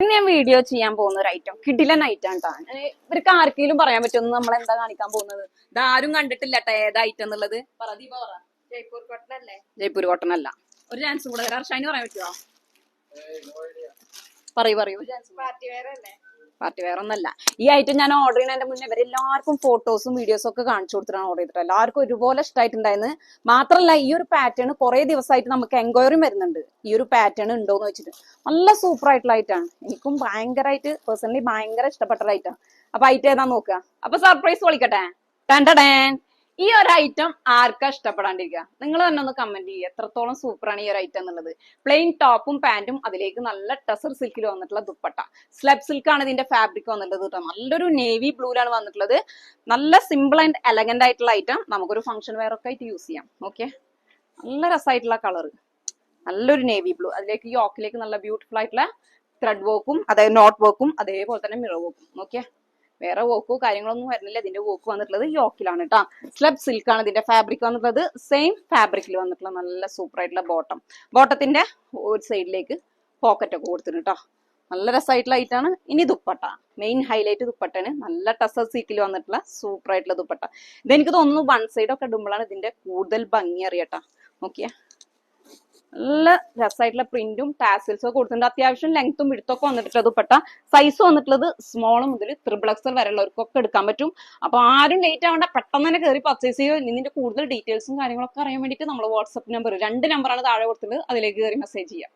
ഇന്ന് ഞാൻ വീഡിയോ ചെയ്യാൻ പോകുന്ന ഒരു ഐറ്റം കിടിലൻ ഐറ്റം കേട്ടോ. ഇവർക്ക് ആർക്കെങ്കിലും പറയാൻ പറ്റുമെന്ന് നമ്മൾ എന്താ കാണിക്കാൻ പോകുന്നത്? ഇതാരും കണ്ടിട്ടില്ലട്ടെ ഏതാ ഐറ്റം എന്നുള്ളത്. പറ ദീപ പറ. ജയ്പൂർ കോട്ടൺ അല്ലേ? ജയ്പൂർ കോട്ടൺ അല്ല. ഒരു ചാൻസ് കൂടെ ഹർഷാന് പറയാൻ പറ്റുമോ? പറയൂ. പാർട്ടി വെയർ അല്ലേ? പാർട്ടി വെയർ ഒന്നല്ല. ഈ ഐറ്റം ഞാൻ ഓർഡർ ചെയ്യുന്നതിന്റെ മുന്നേ ഇവരെല്ലാവർക്കും ഫോട്ടോസും വീഡിയോസും ഒക്കെ കാണിച്ചു കൊടുത്തിട്ടാണ് ഓർഡർ ചെയ്തിട്ട്. എല്ലാവർക്കും ഒരുപോലെ ഇഷ്ടമായിട്ടുണ്ടായിരുന്നു. മാത്രമല്ല ഈ ഒരു പാറ്റേൺ കുറെ ദിവസമായിട്ട് നമുക്ക് എൻക്വയറി വരുന്നുണ്ട്. ഈ ഒരു പാറ്റേൺ ഉണ്ടോന്ന് വെച്ചിട്ട് നല്ല സൂപ്പർ ആയിട്ടുള്ള ഐറ്റാണ്. എനിക്കും ഭയങ്കരമായിട്ട് പേഴ്സണലി ഭയങ്കര ഇഷ്ടപ്പെട്ട ഐറ്റാണ്. അപ്പൊ ഐറ്റം ഏതാ നോക്കുക. അപ്പൊ സർപ്രൈസ് വിളിക്കട്ടെ. ടാൻ ഈ ഒരു ഐറ്റം ആർക്കാ ഇഷ്ടപ്പെടാണ്ടിരിക്കുക? നിങ്ങൾ തന്നെ ഒന്ന് കമന്റ് ചെയ്യുക എത്രത്തോളം സൂപ്പറാണ് ഈ ഒരു ഐറ്റം എന്നുള്ളത്. പ്ലെയിൻ ടോപ്പും പാന്റും അതിലേക്ക് നല്ല ടസർ സിൽക്കിൽ വന്നിട്ടുള്ള ദുപ്പട്ട. സ്ലബ് സിൽക്ക് ആണ് ഇതിന്റെ ഫാബ്രിക് വന്നിട്ടുള്ളത് കേട്ടോ. നല്ലൊരു നേവി ബ്ലൂലാണ് വന്നിട്ടുള്ളത്. നല്ല സിമ്പിൾ ആൻഡ് എലഗന്റ് ആയിട്ടുള്ള ഐറ്റം. നമുക്കൊരു ഫംഗ്ഷൻ വെയർ ഒക്കെ ആയിട്ട് യൂസ് ചെയ്യാം. ഓക്കെ, നല്ല രസമായിട്ടുള്ള കളർ, നല്ലൊരു നേവി ബ്ലൂ. അതിലേക്ക് യോക്കിലേക്ക് നല്ല ബ്യൂട്ടിഫുൾ ആയിട്ടുള്ള ത്രെഡ് വർക്കും അതായത് നോട്ട് വർക്കും അതേപോലെ തന്നെ മിറർ വർക്കും. ഓക്കെ, വേറെ വോക്കോ കാര്യങ്ങളൊന്നും വരുന്നില്ല. ഇതിന്റെ വോക്ക് വന്നിട്ടുള്ളത് യോക്കിലാണ് കേട്ടോ. സ്ലബ് സിൽക്ക് ആണ് ഇതിന്റെ ഫാബ്രിക് വന്നിട്ടുള്ളത്. സെയിം ഫാബ്രിക്കിൽ വന്നിട്ടുള്ള നല്ല സൂപ്പർ ആയിട്ടുള്ള ബോട്ടത്തിന്റെ ഒരു സൈഡിലേക്ക് പോക്കറ്റ് ഒക്കെ കൊടുത്തിട്ടുണ്ട് കേട്ടോ. നല്ല രസമായിട്ടുള്ള ഐറ്റാണ്. ഇനി ദുപ്പട്ട, മെയിൻ ഹൈലൈറ്റ് ദുപ്പട്ടയാണ്. നല്ല ടസർ സിൽക്കിൽ വന്നിട്ടുള്ള സൂപ്പർ ആയിട്ടുള്ള ദുപ്പട്ട. ഇതെനിക്ക് തോന്നുന്നു വൺ സൈഡ് ഒക്കെ ഇടുമ്പോഴാണ് ഇതിന്റെ കൂടുതൽ ഭംഗി അറിയട്ടോ. നോക്കിയാ നല്ല രസമായിട്ടുള്ള പ്രിന്റും ടാസിൽസും ഒക്കെ കൊടുത്തിട്ടുണ്ട്. അത്യാവശ്യം ലെങ്ത്തും വിടുത്തൊക്കെ വന്നിട്ടുള്ള ദുപ്പട്ട. സൈസ് വന്നിട്ടുള്ളത് സ്മോൾ മുതൽ XXL വരെയുള്ളവർക്കൊക്കെ എടുക്കാൻ പറ്റും. അപ്പൊ ആരും ലേറ്റ് ആവേണ്ട, പെട്ടെന്ന് തന്നെ കയറി പർച്ചേസ് ചെയ്യുക. ഇതിന്റെ കൂടുതൽ ഡീറ്റെയിൽസും കാര്യങ്ങളൊക്കെ അറിയാൻ വേണ്ടിയിട്ട് നമ്മൾ വാട്സ്ആപ്പ് നമ്പർ 2 നമ്പറാണ് താഴെ കൊടുത്തിട്ടുള്ളത്. അതിലേക്ക് കയറി മെസ്സേജ് ചെയ്യാം.